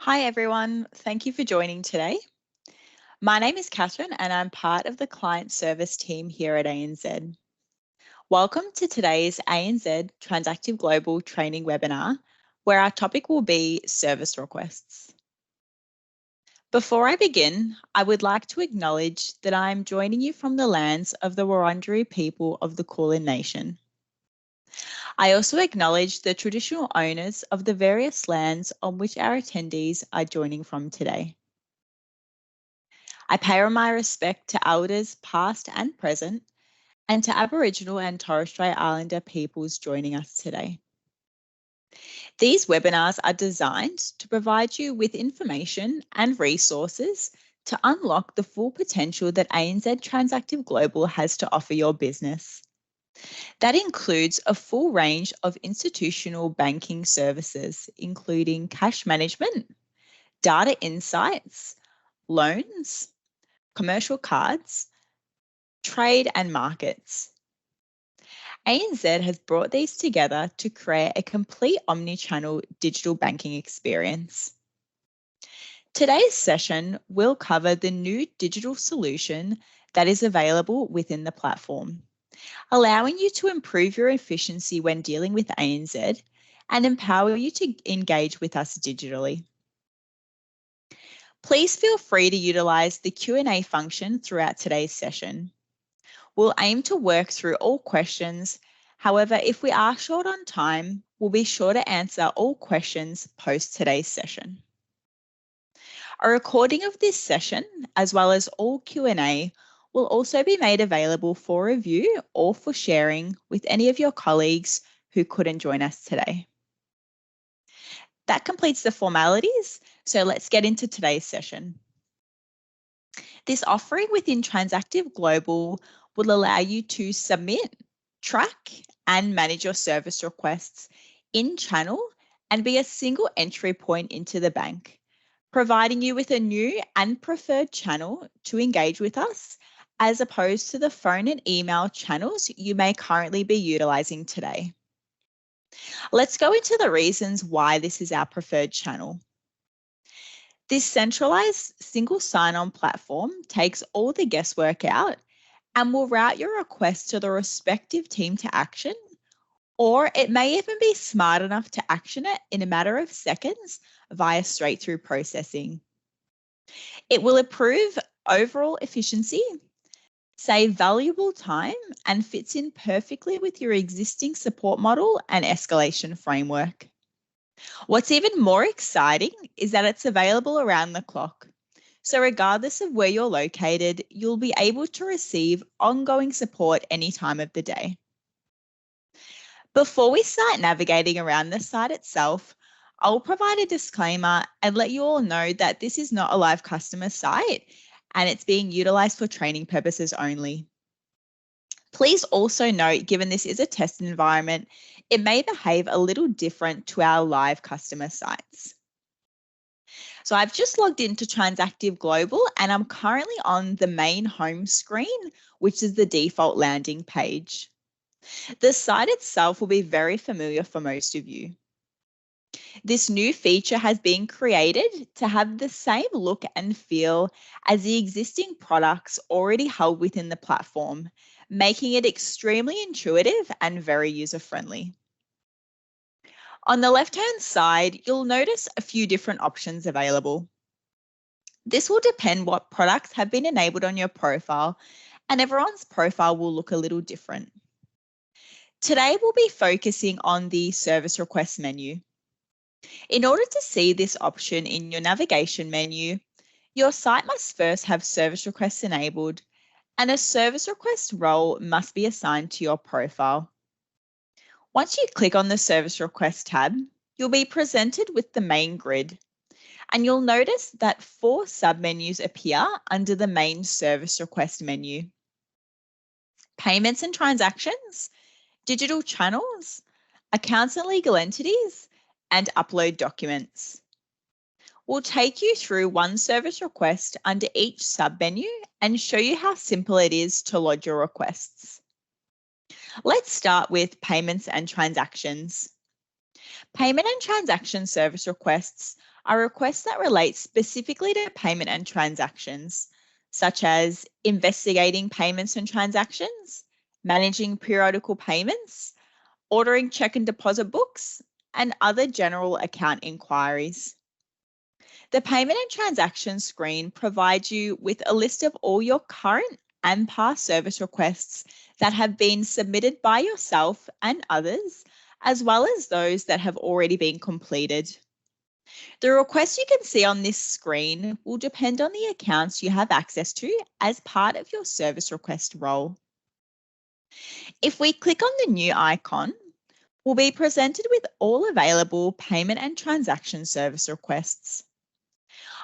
Hi everyone, thank you for joining today. My name is Catherine and I'm part of the client service team here at ANZ. Welcome to today's ANZ Transactive Global training webinar, where our topic will be service requests. Before I begin, I would like to acknowledge that I am joining you from the lands of the Wurundjeri people of the Kulin Nation. I also acknowledge the traditional owners of the various lands on which our attendees are joining from today. I pay my respect to elders past and present and to Aboriginal and Torres Strait Islander peoples joining us today. These webinars are designed to provide you with information and resources to unlock the full potential that ANZ Transactive Global has to offer your business. That includes a full range of institutional banking services, including cash management, data insights, loans, commercial cards, trade and markets. ANZ has brought these together to create a complete omni-channel digital banking experience. Today's session will cover the new digital solution that is available within the platform, allowing you to improve your efficiency when dealing with ANZ and empower you to engage with us digitally. Please feel free to utilise the Q&A function throughout today's session. We'll aim to work through all questions. However, if we are short on time, we'll be sure to answer all questions post today's session. A recording of this session, as well as all Q&A, will also be made available for review or for sharing with any of your colleagues who couldn't join us today. That completes the formalities, so let's get into today's session. This offering within Transactive Global will allow you to submit, track, and manage your service requests in channel and be a single entry point into the bank, providing you with a new and preferred channel to engage with us, as opposed to the phone and email channels you may currently be utilising today. Let's go into the reasons why this is our preferred channel. This centralised single sign-on platform takes all the guesswork out and will route your request to the respective team to action, or it may even be smart enough to action it in a matter of seconds via straight-through processing. It will improve overall efficiency, save valuable time, and fits in perfectly with your existing support model and escalation framework. What's even more exciting is that it's available around the clock. So regardless of where you're located, you'll be able to receive ongoing support any time of the day. Before we start navigating around the site itself, I'll provide a disclaimer and let you all know that this is not a live customer site and it's being utilised for training purposes only. Please also note, given this is a test environment, it may behave a little different to our live customer sites. So I've just logged into Transactive Global and I'm currently on the main home screen, which is the default landing page. The site itself will be very familiar for most of you. This new feature has been created to have the same look and feel as the existing products already held within the platform, making it extremely intuitive and very user-friendly. On the left-hand side, you'll notice a few different options available. This will depend what products have been enabled on your profile, and everyone's profile will look a little different. Today, we'll be focusing on the service request menu. In order to see this option in your navigation menu, your site must first have service requests enabled, and a service request role must be assigned to your profile. Once you click on the Service Request tab, you'll be presented with the main grid, and you'll notice that 4 submenus appear under the main Service Request menu: Payments and Transactions, Digital Channels, Accounts and Legal Entities, and Upload Documents. We'll take you through one service request under each submenu and show you how simple it is to lodge your requests. Let's start with Payments and Transactions. Payment and transaction service requests are requests that relate specifically to payment and transactions, such as investigating payments and transactions, managing periodical payments, ordering check and deposit books, and other general account inquiries. The payment and transaction screen provides you with a list of all your current and past service requests that have been submitted by yourself and others, as well as those that have already been completed. The requests you can see on this screen will depend on the accounts you have access to as part of your service request role. If we click on the new icon, we'll be presented with all available payment and transaction service requests.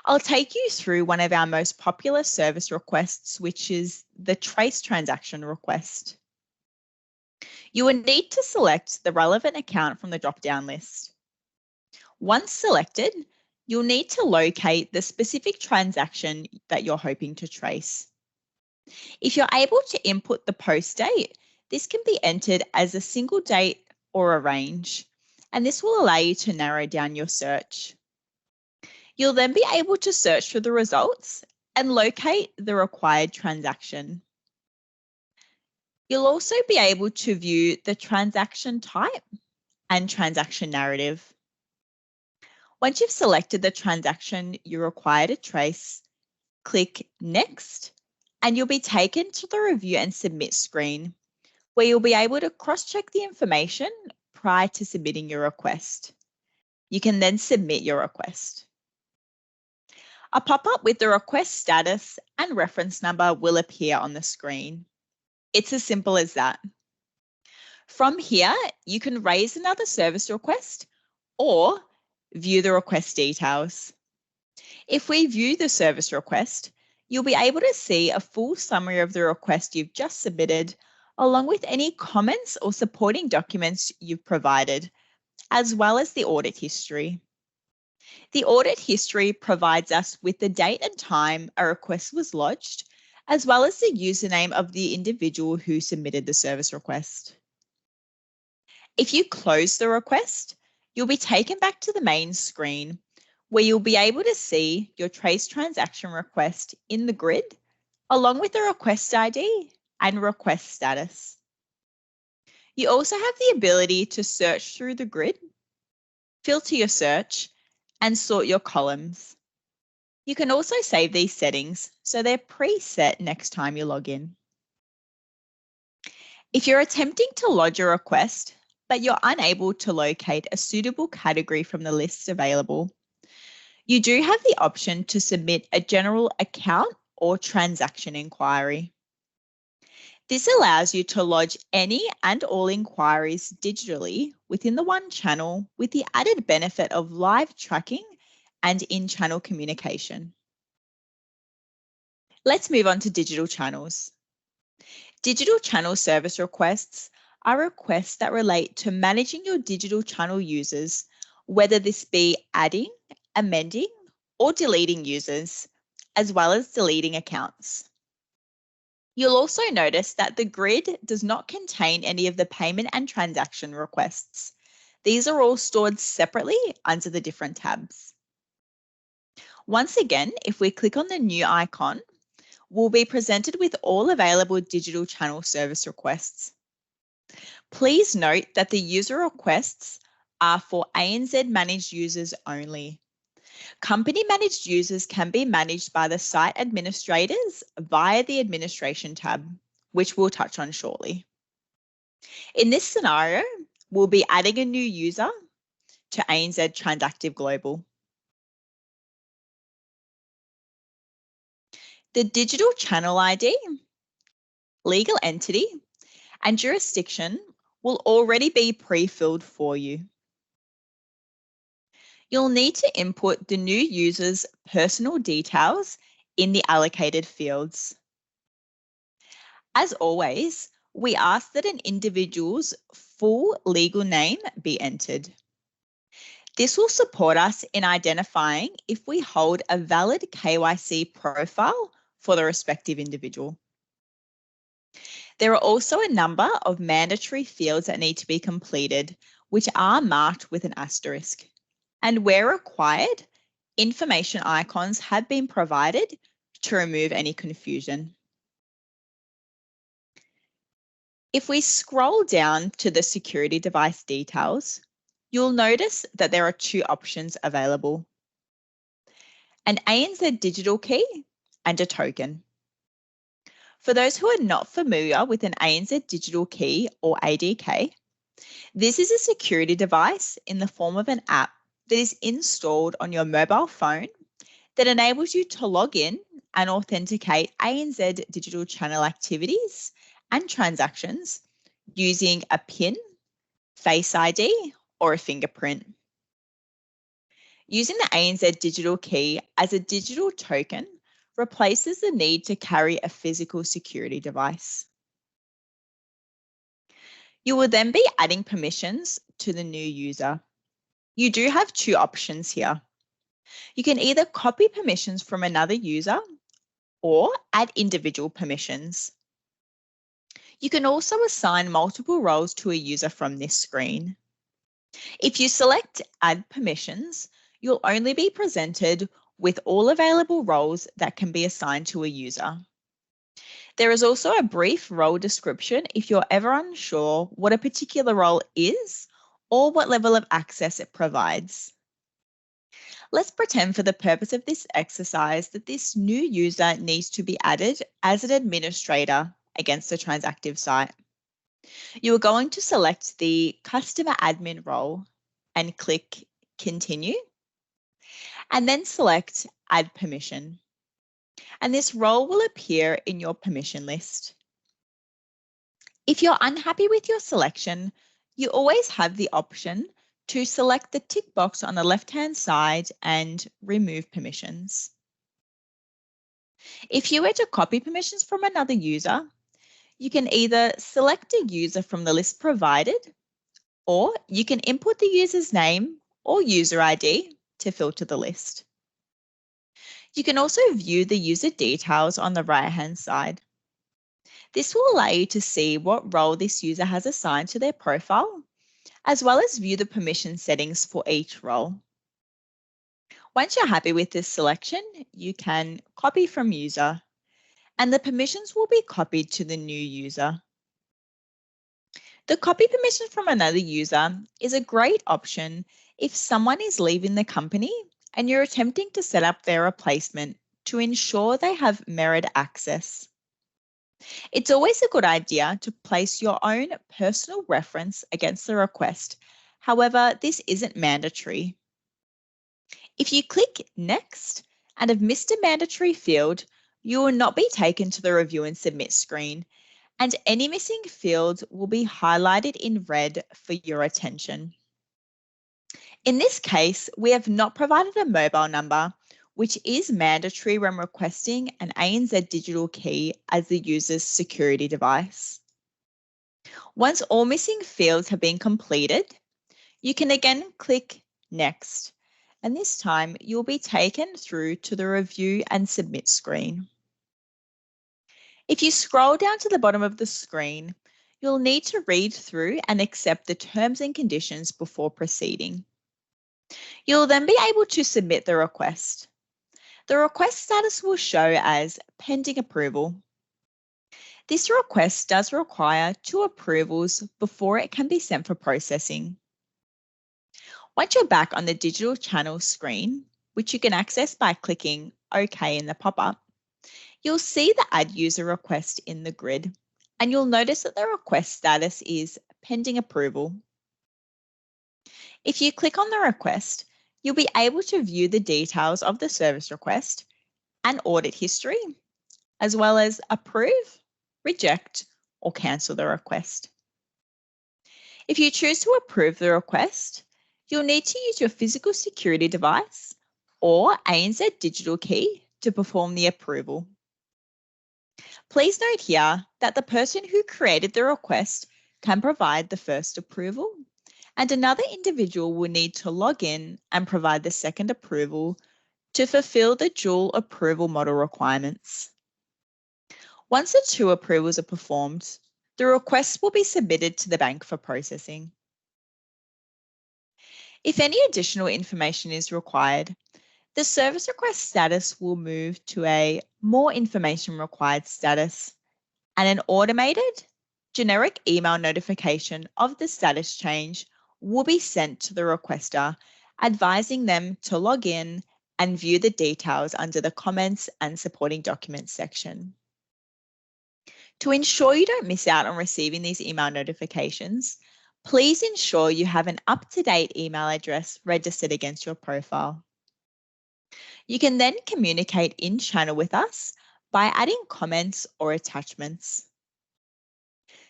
I'll take you through one of our most popular service requests, which is the trace transaction request. You will need to select the relevant account from the drop-down list. Once selected, you'll need to locate the specific transaction that you're hoping to trace. If you're able to input the post date, this can be entered as a single date or a range, and this will allow you to narrow down your search. You'll then be able to search for the results and locate the required transaction. You'll also be able to view the transaction type and transaction narrative. Once you've selected the transaction you require to trace, click Next, and you'll be taken to the Review and Submit screen, where you'll be able to cross-check the information prior to submitting your request. You can then submit your request. A pop-up with the request status and reference number will appear on the screen. It's as simple as that. From here, you can raise another service request or view the request details. If we view the service request, you'll be able to see a full summary of the request you've just submitted, along with any comments or supporting documents you've provided, as well as the audit history. The audit history provides us with the date and time a request was lodged, as well as the username of the individual who submitted the service request. If you close the request, you'll be taken back to the main screen, where you'll be able to see your trace transaction request in the grid, along with the request ID and request status. You also have the ability to search through the grid, filter your search, and sort your columns. You can also save these settings so they're preset next time you log in. If you're attempting to lodge a request, but you're unable to locate a suitable category from the lists available, you do have the option to submit a general account or transaction inquiry. This allows you to lodge any and all inquiries digitally within the one channel, with the added benefit of live tracking and in-channel communication. Let's move on to digital channels. Digital channel service requests are requests that relate to managing your digital channel users, whether this be adding, amending, or deleting users, as well as deleting accounts. You'll also notice that the grid does not contain any of the payment and transaction requests. These are all stored separately under the different tabs. Once again, if we click on the new icon, we'll be presented with all available digital channel service requests. Please note that the user requests are for ANZ managed users only. Company managed users can be managed by the site administrators via the administration tab, which we'll touch on shortly. In this scenario, we'll be adding a new user to ANZ Transactive Global. The digital channel ID, legal entity, and jurisdiction will already be pre-filled for you. You'll need to input the new user's personal details in the allocated fields. As always, we ask that an individual's full legal name be entered. This will support us in identifying if we hold a valid KYC profile for the respective individual. There are also a number of mandatory fields that need to be completed, which are marked with an asterisk. And where required, Information icons have been provided to remove any confusion. If we scroll down to the security device details, you'll notice that there are two options available: an ANZ digital key and a token. For those who are not familiar with an ANZ digital key or ADK, this is a security device in the form of an app that is installed on your mobile phone that enables you to log in and authenticate ANZ digital channel activities and transactions using a PIN, Face ID, or a fingerprint. Using the ANZ digital key as a digital token replaces the need to carry a physical security device. You will then be adding permissions to the new user. You do have two options here. You can either copy permissions from another user or add individual permissions. You can also assign multiple roles to a user from this screen. If you select Add Permissions, you'll only be presented with all available roles that can be assigned to a user. There is also a brief role description if you're ever unsure what a particular role is or what level of access it provides. Let's pretend for the purpose of this exercise that this new user needs to be added as an administrator against the Transactive site. You are going to select the Customer Admin role and click Continue, and then select Add Permission. And this role will appear in your permission list. If you're unhappy with your selection, you always have the option to select the tick box on the left-hand side and remove permissions. If you were to copy permissions from another user, you can either select a user from the list provided, or you can input the user's name or user ID to filter the list. You can also view the user details on the right-hand side. This will allow you to see what role this user has assigned to their profile, as well as view the permission settings for each role. Once you're happy with this selection, you can copy from user, and the permissions will be copied to the new user. The copy permission from another user is a great option if someone is leaving the company and you're attempting to set up their replacement to ensure they have merit access. It's always a good idea to place your own personal reference against the request. However, this isn't mandatory. If you click Next and have missed a mandatory field, you will not be taken to the Review and Submit screen, and any missing fields will be highlighted in red for your attention. In this case, we have not provided a mobile number, which is mandatory when requesting an ANZ digital key as the user's security device. Once all missing fields have been completed, you can again click Next, and this time you'll be taken through to the Review and Submit screen. If you scroll down to the bottom of the screen, you'll need to read through and accept the terms and conditions before proceeding. You'll then be able to submit the request. The request status will show as pending approval. This request does require 2 approvals before it can be sent for processing. Once you're back on the digital channel screen, which you can access by clicking OK in the pop-up, you'll see the Add User Request in the grid, and you'll notice that the request status is pending approval. If you click on the request, you'll be able to view the details of the service request and audit history, as well as approve, reject, or cancel the request. If you choose to approve the request, you'll need to use your physical security device or ANZ digital key to perform the approval. Please note here that the person who created the request can provide the first approval, and another individual will need to log in and provide the second approval to fulfill the dual approval model requirements. Once the 2 approvals are performed, the request will be submitted to the bank for processing. If any additional information is required, The service request status will move to a more information required status, and an automated generic email notification of the status change will be sent to the requester, advising them to log in and view the details under the comments and supporting documents section. To ensure you don't miss out on receiving these email notifications, please ensure you have an up-to-date email address registered against your profile. You can then communicate in channel with us by adding comments or attachments.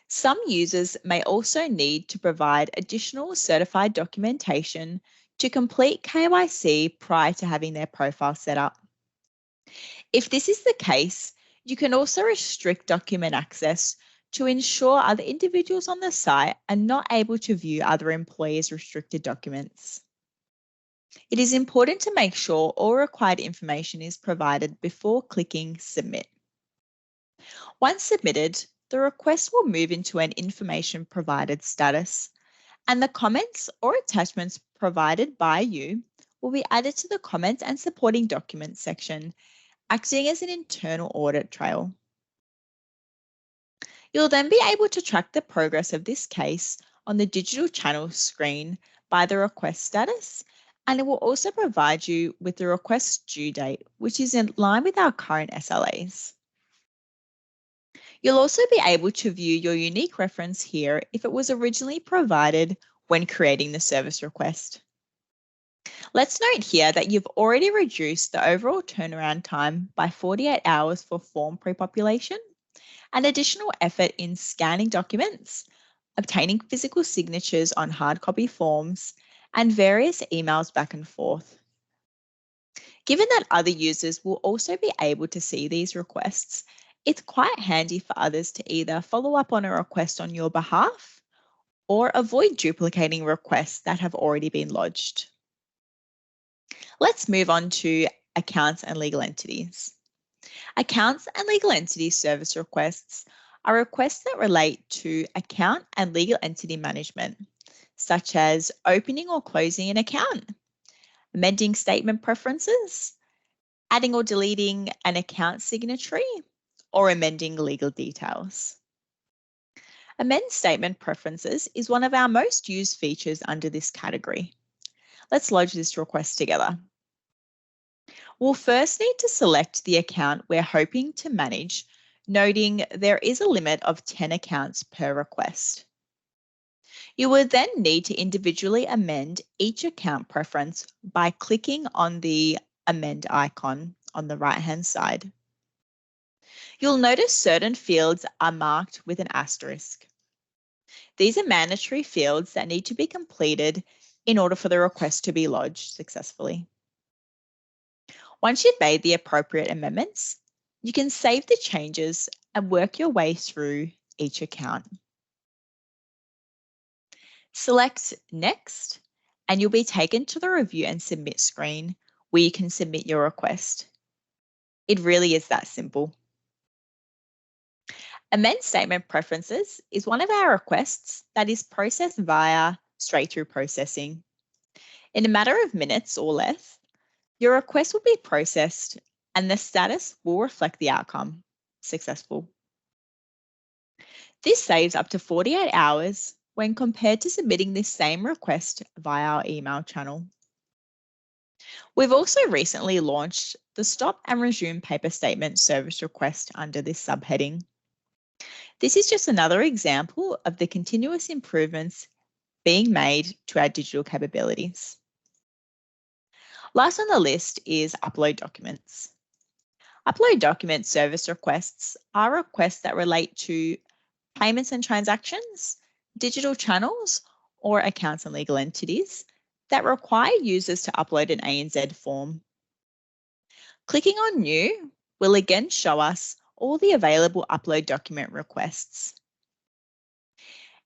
Some users may also need to provide additional certified documentation to complete KYC prior to having their profile set up. If this is the case, you can also restrict document access to ensure other individuals on the site are not able to view other employees' restricted documents. It is important to make sure all required information is provided before clicking Submit. Once submitted, the request will move into an information provided status, and the comments or attachments provided by you will be added to the comments and supporting documents section, acting as an internal audit trail. You'll then be able to track the progress of this case on the digital channel screen by the request status, and it will also provide you with the request due date, which is in line with our current SLAs. You'll also be able to view your unique reference here if it was originally provided when creating the service request. Let's note here that you've already reduced the overall turnaround time by 48 hours for form pre-population, and additional effort in scanning documents, obtaining physical signatures on hard copy forms, and various emails back and forth. Given that other users will also be able to see these requests, it's quite handy for others to either follow up on a request on your behalf or avoid duplicating requests that have already been lodged. Let's move on to accounts and legal entities. Accounts and legal entity service requests are requests that relate to account and legal entity management, such as opening or closing an account, amending statement preferences, adding or deleting an account signatory, or amending legal details. Amend statement preferences is one of our most used features under this category. Let's lodge this request together. We'll first need to select the account we're hoping to manage, noting there is a limit of 10 accounts per request. You will then need to individually amend each account preference by clicking on the amend icon on the right-hand side. You'll notice certain fields are marked with an asterisk. These are mandatory fields that need to be completed in order for the request to be lodged successfully. Once you've made the appropriate amendments, you can save the changes and work your way through each account. Select Next, and you'll be taken to the Review and Submit screen where you can submit your request. It really is that simple. Amend Statement Preferences is one of our requests that is processed via straight-through processing. In a matter of minutes or less, your request will be processed and the status will reflect the outcome, successful. This saves up to 48 hours when compared to submitting this same request via our email channel. We've also recently launched the Stop and Resume Paper Statement service request under this subheading. This is just another example of the continuous improvements being made to our digital capabilities. Last on the list is upload documents. Upload document service requests are requests that relate to payments and transactions, digital channels, or accounts and legal entities that require users to upload an ANZ form. Clicking on New will again show us all the available upload document requests.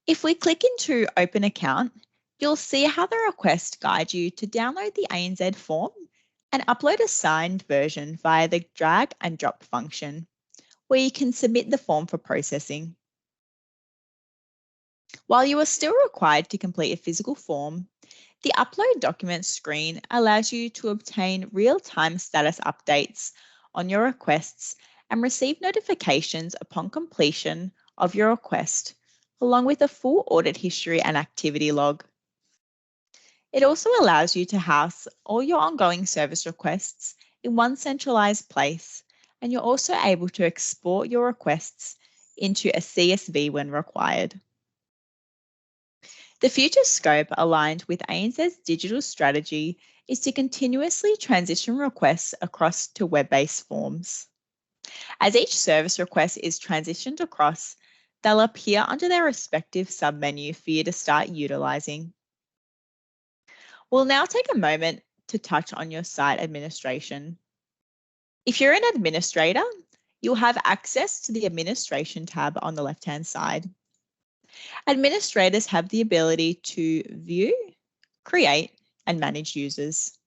If we click into Open Account, you'll see how the request guides you to download the ANZ form and upload a signed version via the drag and drop function, where you can submit the form for processing. While you are still required to complete a physical form, The Upload Documents screen allows you to obtain real-time status updates on your requests and receive notifications upon completion of your request, along with a full audit history and activity log. It also allows you to house all your ongoing service requests in one centralized place, and you're also able to export your requests into a CSV when required. The future scope aligned with ANZ's digital strategy is to continuously transition requests across to web-based forms. As each service request is transitioned across, they'll appear under their respective submenu for you to start utilising. We'll now take a moment to touch on your site administration. If you're an administrator, you'll have access to the Administration tab on the left-hand side. Administrators have the ability to view, create, and manage users.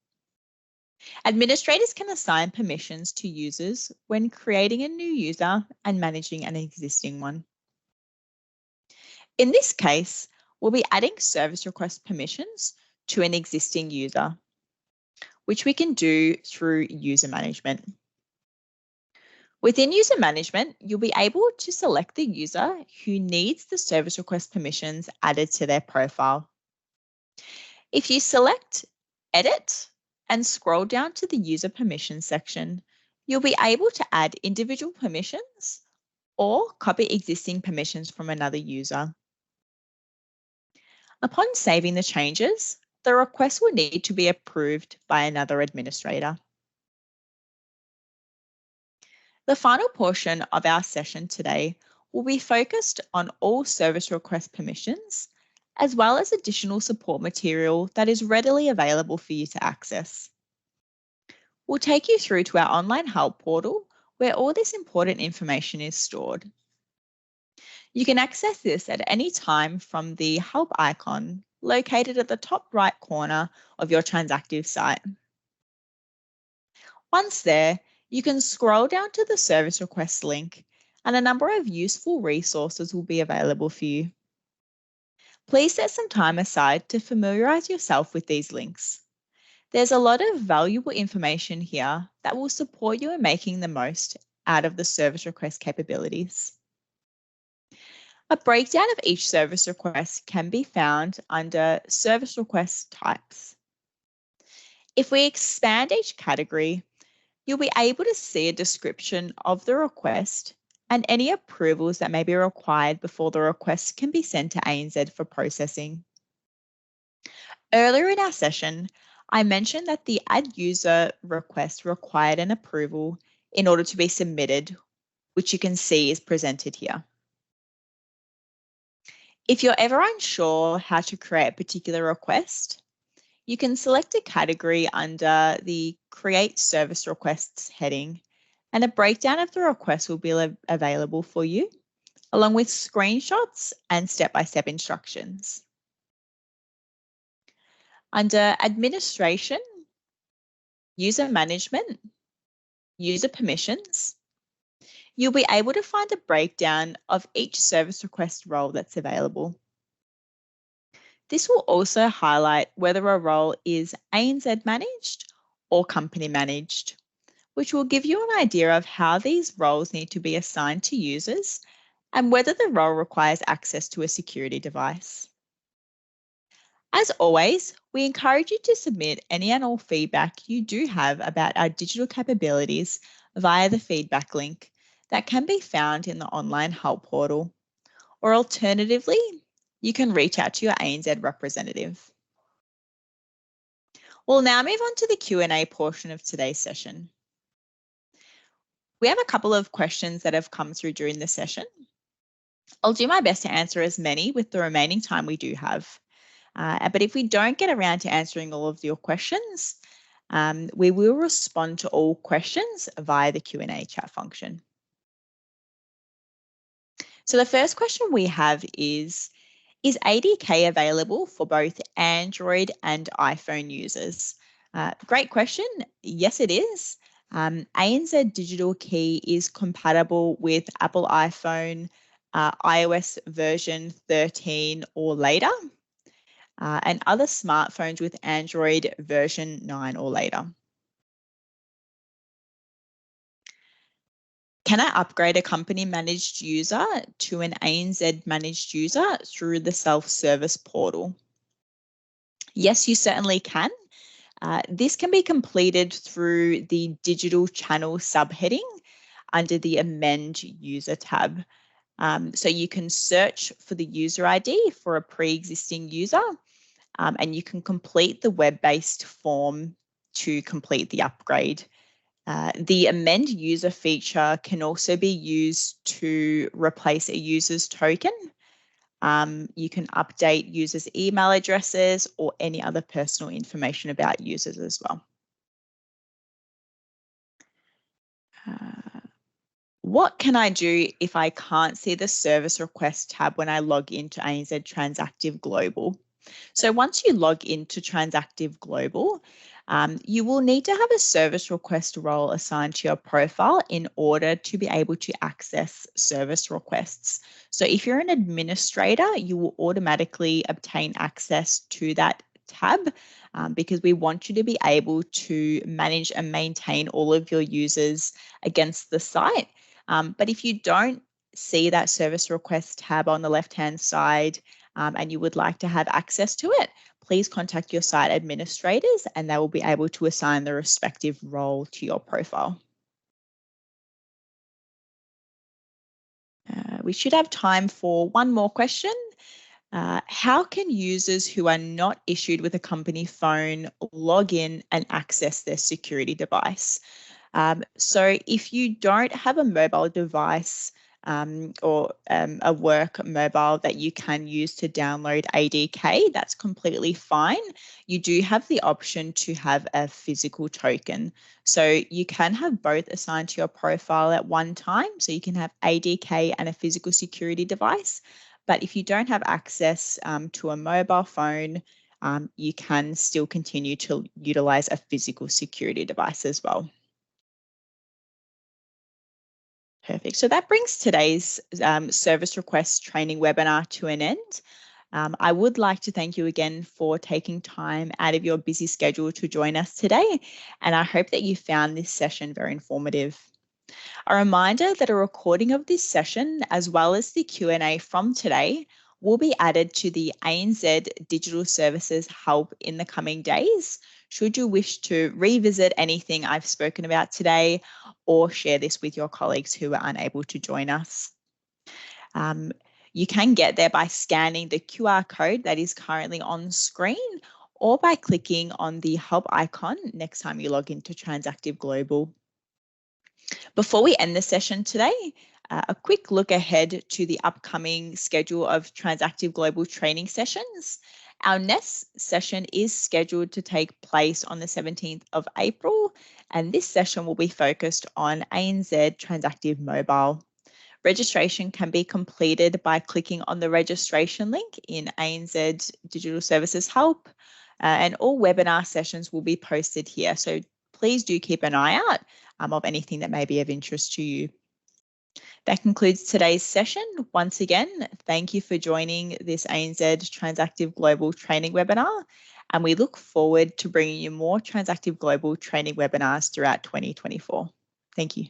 Administrators can assign permissions to users when creating a new user and managing an existing one. In this case, we'll be adding service request permissions to an existing user, which we can do through user management. Within user management, you'll be able to select the user who needs the service request permissions added to their profile. If you select Edit and scroll down to the User Permissions section, you'll be able to add individual permissions or copy existing permissions from another user. Upon saving the changes, the request will need to be approved by another administrator. The final portion of our session today will be focused on all service request permissions, as well as additional support material that is readily available for you to access. We'll take you through to our online help portal where all this important information is stored. You can access this at any time from the help icon located at the top right corner of your Transactive site. Once there, you can scroll down to the service request link and a number of useful resources will be available for you. Please set some time aside to familiarise yourself with these links. There's a lot of valuable information here that will support you in making the most out of the service request capabilities. A breakdown of each service request can be found under Service Request Types. If we expand each category, you'll be able to see a description of the request and any approvals that may be required before the request can be sent to ANZ for processing. Earlier in our session, I mentioned that the Add User request required an approval in order to be submitted, which you can see is presented here. If you're ever unsure how to create a particular request, you can select a category under the Create Service Requests heading, and a breakdown of the request will be available for you, along with screenshots and step-by-step instructions. Under Administration, User Management, User Permissions, you'll be able to find a breakdown of each service request role that's available. This will also highlight whether a role is ANZ managed or company managed, which will give you an idea of how these roles need to be assigned to users and whether the role requires access to a security device. As always, we encourage you to submit any and all feedback you do have about our digital capabilities via the feedback link that can be found in the online help portal, or alternatively, you can reach out to your ANZ representative. We'll now move on to the Q&A portion of today's session. We have a couple of questions that have come through during the session. I'll do my best to answer as many with the remaining time we do have. But if we don't get around to answering all of your questions, we will respond to all questions via the Q&A chat function. So the first question we have is ADK available for both Android and iPhone users? Great question. Yes, it is. ANZ Digital Key is compatible with Apple iPhone, iOS version 13 or later. and other smartphones with Android version 9 or later. Can I upgrade a company managed user to an ANZ managed user through the self-service portal? Yes, you certainly can. This can be completed through the digital channel subheading under the Amend User tab. So you can search for the user ID for a pre-existing user, and you can complete the web-based form to complete the upgrade. The Amend User feature can also be used to replace a user's token. You can update users' email addresses or any other personal information about users as well. What can I do if I can't see the service request tab when I log into ANZ Transactive Global? So once you log into Transactive Global, you will need to have a service request role assigned to your profile in order to be able to access service requests. So if you're an administrator, you will automatically obtain access to that tab because we want you to be able to manage and maintain all of your users against the site. But if you don't see that service request tab on the left-hand side and you would like to have access to it, please contact your site administrators and they will be able to assign the respective role to your profile. We should have time for one more question. How can users who are not issued with a company phone log in and access their security device? So if you don't have a mobile device or a work mobile that you can use to download ADK, that's completely fine. You do have the option to have a physical token. So you can have both assigned to your profile at one time. So you can have ADK and a physical security device. But if you don't have access to a mobile phone, you can still continue to utilize a physical security device as well. Perfect. So that brings today's service request training webinar to an end. I would like to thank you again for taking time out of your busy schedule to join us today, and I hope that you found this session very informative. A reminder that a recording of this session, as well as the Q&A from today, will be added to the ANZ Digital Services Hub in the coming days, should you wish to revisit anything I've spoken about today or share this with your colleagues who are unable to join us. You can get there by scanning the QR code that is currently on screen or by clicking on the hub icon next time you log into Transactive Global. Before we end the session today, a quick look ahead to the upcoming schedule of Transactive Global training sessions. Our next session is scheduled to take place on the 17th of April, and this session will be focused on ANZ Transactive Mobile. Registration can be completed by clicking on the registration link in ANZ Digital Services Hub, and all webinar sessions will be posted here. So please do keep an eye out of anything that may be of interest to you. That concludes today's session. Once again, thank you for joining this ANZ Transactive Global training webinar, and we look forward to bringing you more Transactive Global training webinars throughout 2024. Thank you.